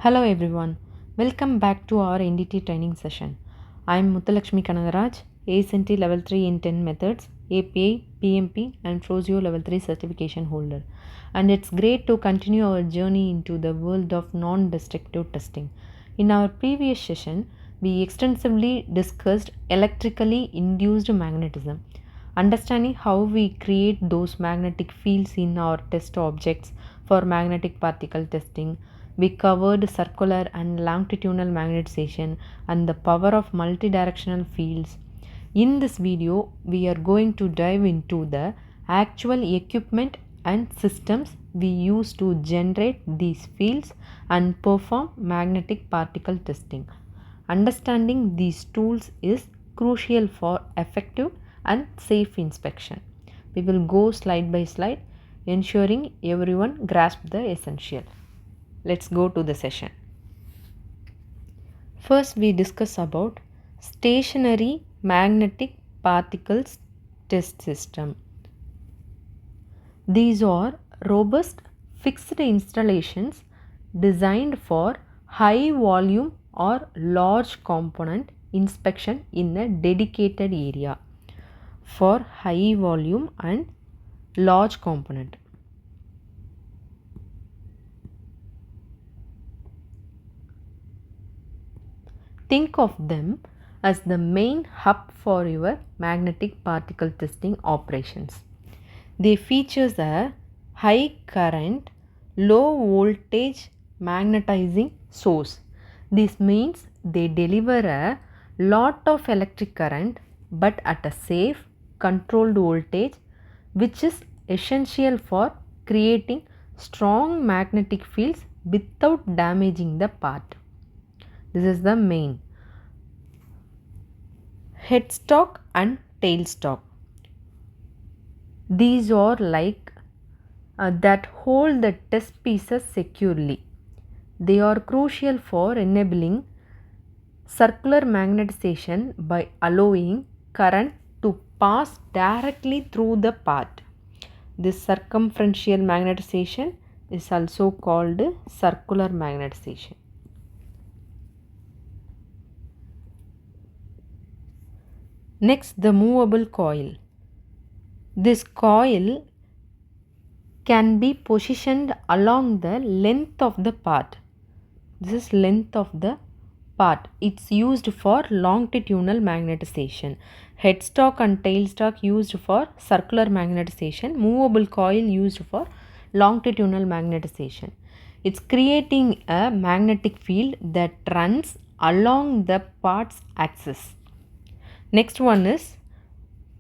Hello everyone, welcome back to our NDT training session. I am Muthulakshmi, NDT Level III in 10 methods, API, PMP and Frozio Level 3 certification holder. And it's great to continue our journey into the world of non-destructive testing. In our previous session, we extensively discussed electrically induced magnetism, understanding how we create those magnetic fields in our test objects for magnetic particle testing. We covered circular and longitudinal magnetization and the power of multidirectional fields. In this video, we are going to dive into the actual equipment and systems we use to generate these fields and perform magnetic particle testing. Understanding these tools is crucial for effective and safe inspection. We will go slide by slide, ensuring everyone grasps the essential. Let's go to the session. First, we discuss about stationary magnetic particles test system. These are robust fixed installations designed for high volume or large component inspection in a dedicated area. For high volume and large component. Think of them as the main hub for your magnetic particle testing operations. They feature a high current, low voltage magnetizing source. This means they deliver a lot of electric current but at a safe, controlled voltage, which is essential for creating strong magnetic fields without damaging the part. This is the main. Headstock and tailstock. These are like that hold the test pieces securely. They are crucial for enabling circular magnetization by allowing current to pass directly through the part. This circumferential magnetization is also called circular magnetization. Next, the movable coil. This coil can be positioned along the length of the part. This is length of the part. It's used for longitudinal magnetization. Headstock and tailstock used for circular magnetization. Movable coil used for longitudinal magnetization. It's creating a magnetic field that runs along the part's axis. Next one is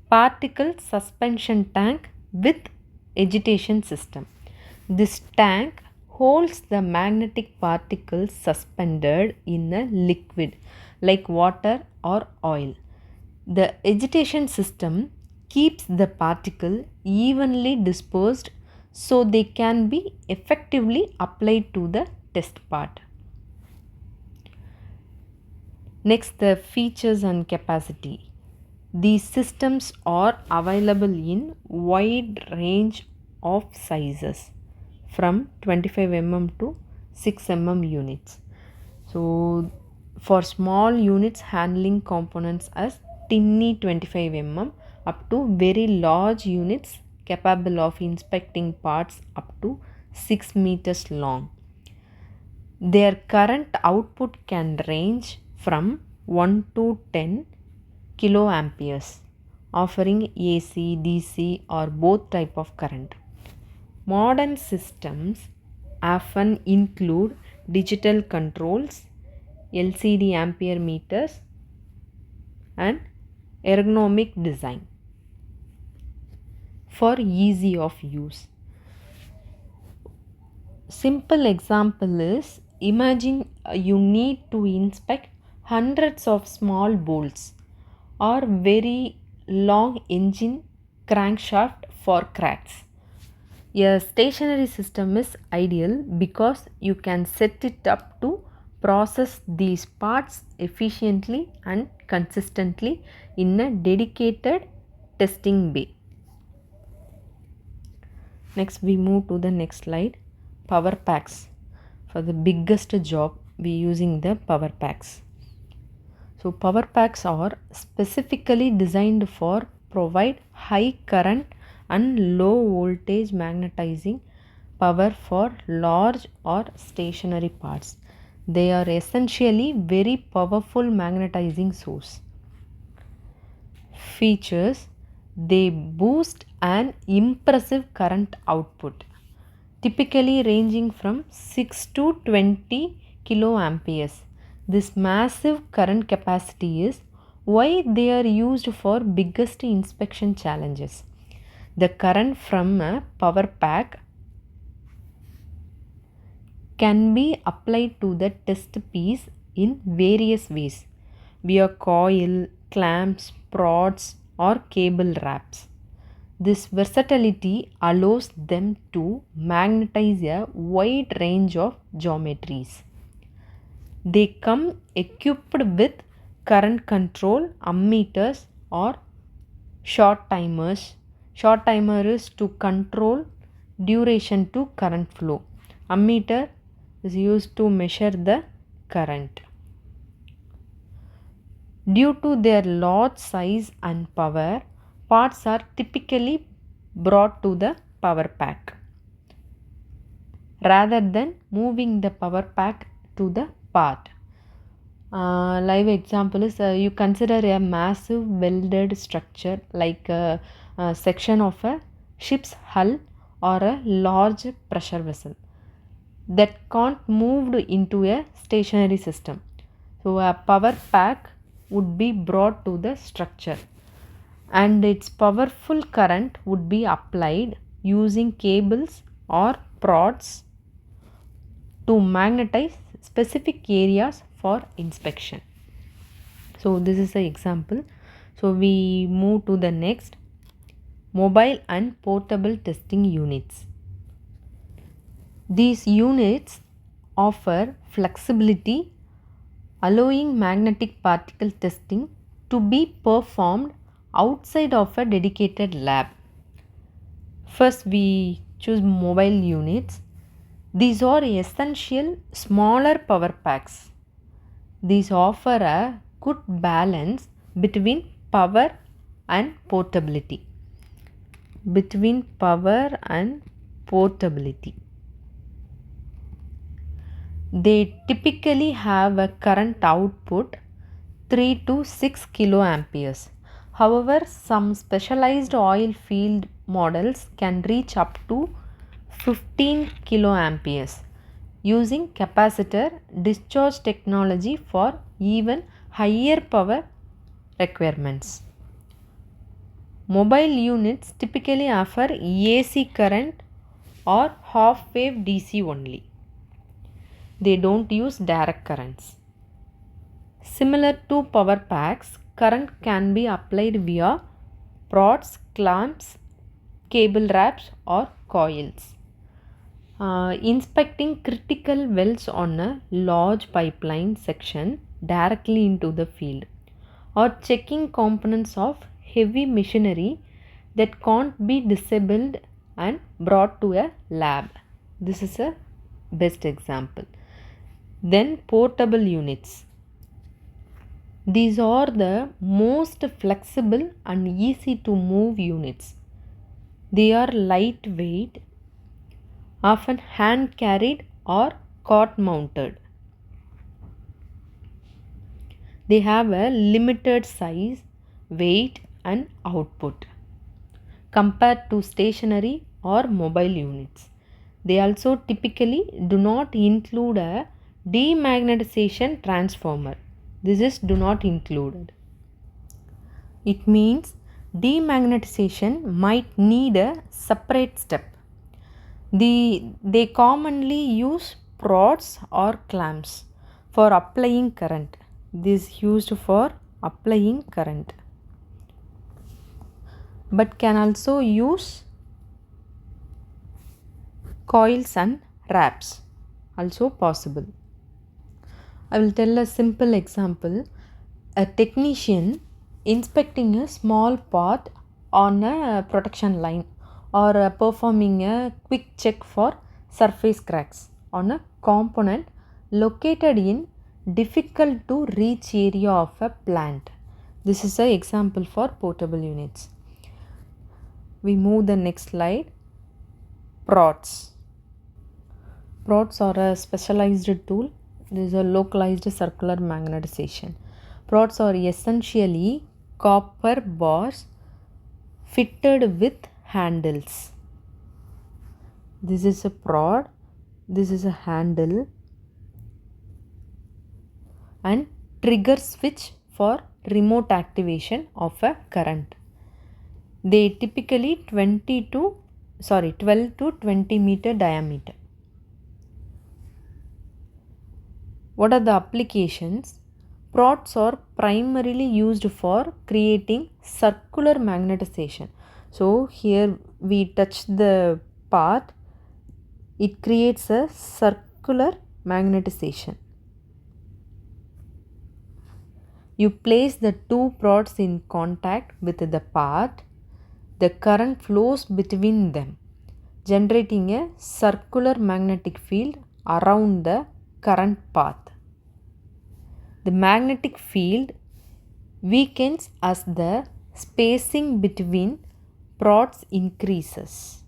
particle suspension tank with agitation system. This tank holds the magnetic particles suspended in a liquid like water or oil. The agitation system keeps the particle evenly dispersed so they can be effectively applied to the test part. Next, the features and capacity. These systems are available in wide range of sizes from 25 mm to 6 mm units. So, for small units handling components as tinny 25 mm up to very large units capable of inspecting parts up to 6 meters long. Their current output can range from 1 to 10 kiloamperes, offering AC, DC or both type of current. Modern systems often include digital controls, LCD ampere meters and ergonomic design for ease of use. Simple example is, imagine you need to inspect hundreds of small bolts or very long engine crankshaft for cracks. A stationary system is ideal because you can set it up to process these parts efficiently and consistently in a dedicated testing bay. Next, we move to the next slide. Power packs. for the biggest job we using the power packs. So power packs are specifically designed for provide high current and low voltage magnetizing power for large or stationary parts. They are essentially very powerful magnetizing source. Features: they boost an impressive current output, typically ranging from 6 to 20 kiloamperes. This massive current capacity is why they are used for biggest inspection challenges. The current from a power pack can be applied to the test piece in various ways via coil, clamps, prods, or cable wraps. This versatility allows them to magnetize a wide range of geometries. They come equipped with current control ammeters or short timers. Short timer is to control duration to current flow. Ammeter is used to measure the current. Due to their large size and power, parts are typically brought to the power pack rather than moving the power pack to the part. Live example is you consider a massive welded structure like a section of a ship's hull or a large pressure vessel that can't moved into a stationary system. So a power pack would be brought to the structure and its powerful current would be applied using cables or prods to magnetize specific areas for inspection. So this is an example. So we move to the next: mobile and portable testing units. These units offer flexibility, allowing magnetic particle testing to be performed outside of a dedicated lab. First, we choose mobile units. These are essential smaller power packs. These offer a good balance between power and portability. They typically have a current output 3 to 6 kiloamperes. However, some specialized oil field models can reach up to 15 kiloamperes using capacitor discharge technology for even higher power requirements. Mobile units typically offer AC current or half wave DC only. They don't use direct currents. Similar to power packs, current can be applied via prods, clamps, cable wraps, or coils. Inspecting critical welds on a large pipeline section directly into the field, or checking components of heavy machinery that can't be disabled and brought to a lab. This is a best example. Then portable units. These are the most flexible and easy to move units. They are lightweight, often hand carried or cart mounted. They have a limited size, weight, and output compared to stationary or mobile units. They also typically do not include a demagnetization transformer. This is do not included. It means demagnetization might need a separate step. They commonly use prods or clamps for applying current. This is used for applying current, but can also use coils and wraps, also possible. I will tell a simple example. A technician inspecting a small part on a production line or performing a quick check for surface cracks on a component located in difficult to reach area of a plant. This is an example for portable units. We move the next slide. Prods. Prods are a specialized tool. This is a localized circular magnetization. Prods are essentially copper bars fitted with handles. This is a prod, this is a handle, and trigger switch for remote activation of a current. They typically 12 to 20 meter diameter. What are the applications? Prods are primarily used for creating circular magnetization. So here we touch the part, it creates a circular magnetization. You place the two prods in contact with the part, the current flows between them, generating a circular magnetic field around the current path. The magnetic field weakens as the spacing between prods increases.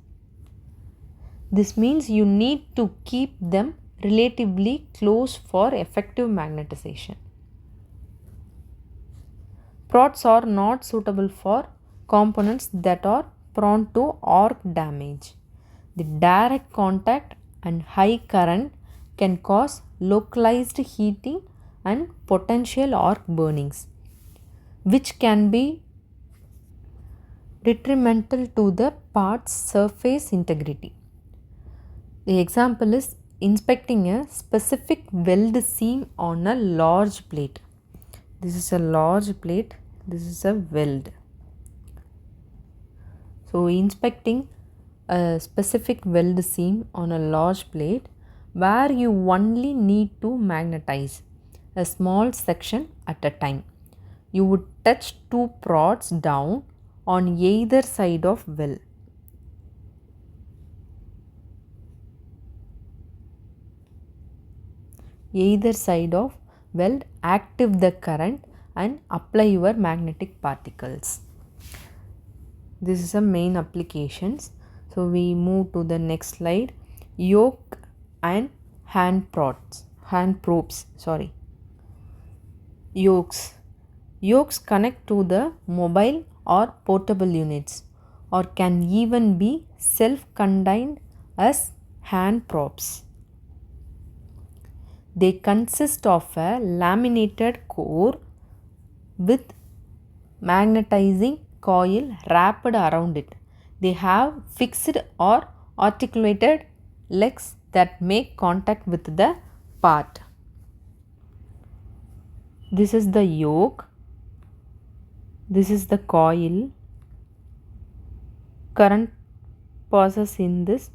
This means you need to keep them relatively close for effective magnetization. Prods are not suitable for components that are prone to arc damage. The direct contact and high current can cause localized heating and potential arc burnings, which can be detrimental to the part's surface integrity. The example is inspecting a specific weld seam on a large plate. This is a large plate, this is a weld. So inspecting a specific weld seam on a large plate where you only need to magnetize a small section at a time. You would touch two prods down on either side of weld. Either side of weld, active the current and apply your magnetic particles. This is a main applications. So we move to the next slide. Yoke and hand probes. Yokes. Yokes connect to the mobile or portable units, or can even be self-contained as hand probes. They consist of a laminated core with magnetizing coil wrapped around it. They have fixed or articulated legs that make contact with the part. This is the yoke. This is the coil. Current passes in this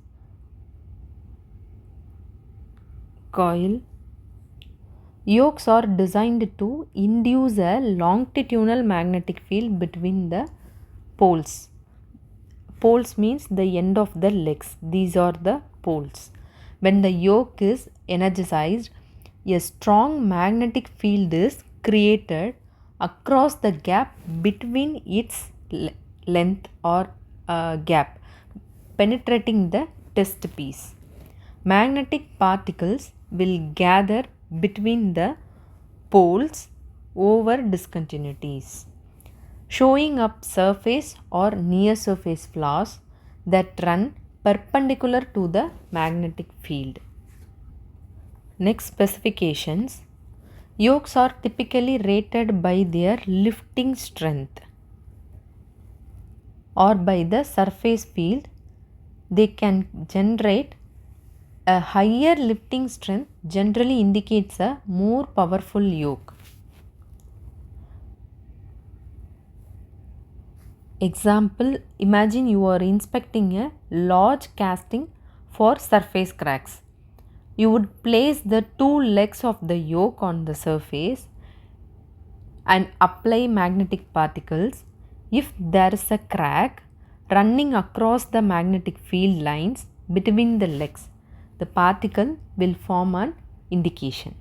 coil. Yokes are designed to induce a longitudinal magnetic field between the poles. Poles means the end of the legs. These are the poles. When the yoke is energized, a strong magnetic field is created across the gap between its length or gap, penetrating the test piece. Magnetic particles will gather between the poles over discontinuities, showing up surface or near surface flaws that run perpendicular to the magnetic field. Next, specifications. Yokes are typically rated by their lifting strength or by the surface field. They can generate a higher lifting strength, generally indicates a more powerful yoke. Example, imagine you are inspecting a large casting for surface cracks. You would place the two legs of the yoke on the surface and apply magnetic particles. If there is a crack running across the magnetic field lines between the legs, the particle will form an indication.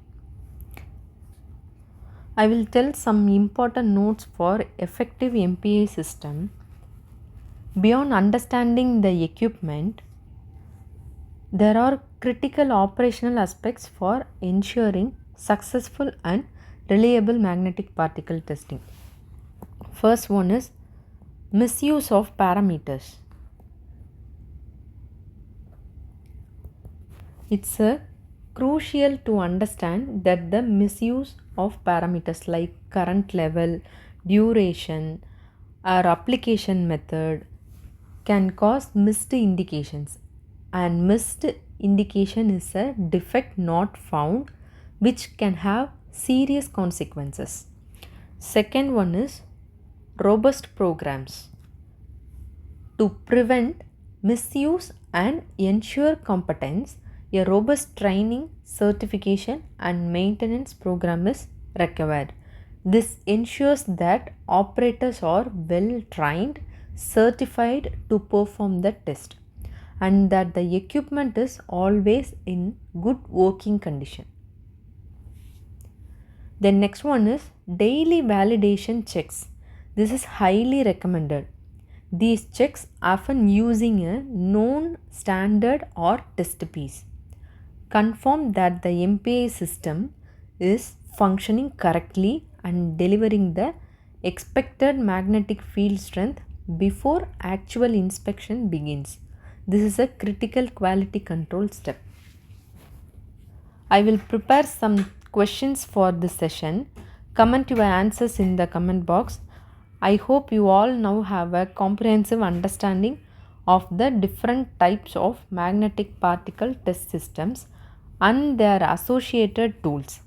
I will tell some important notes for effective MPA system. Beyond understanding the equipment, there are critical operational aspects for ensuring successful and reliable magnetic particle testing. First one is misuse of parameters. It's crucial to understand that the misuse of parameters like current level, duration, or application method can cause missed indications, and missed indication is a defect not found which can have serious consequences. Second one is robust programs. To prevent misuse and ensure competence, a robust training, certification, and maintenance program is required. This ensures that operators are well trained, certified to perform the test, and that the equipment is always in good working condition. The next one is daily validation checks. This is highly recommended. These checks often using a known standard or test piece confirm that the MPA system is functioning correctly and delivering the expected magnetic field strength before actual inspection begins. This is a critical quality control step. I will prepare some questions for this session. Comment your answers in the comment box. I hope you all now have a comprehensive understanding of the different types of magnetic particle test systems and their associated tools.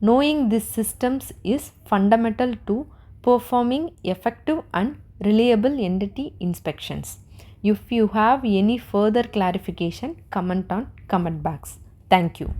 Knowing these systems is fundamental to performing effective and reliable NDT inspections. If you have any further clarification, comment on comment box. Thank you.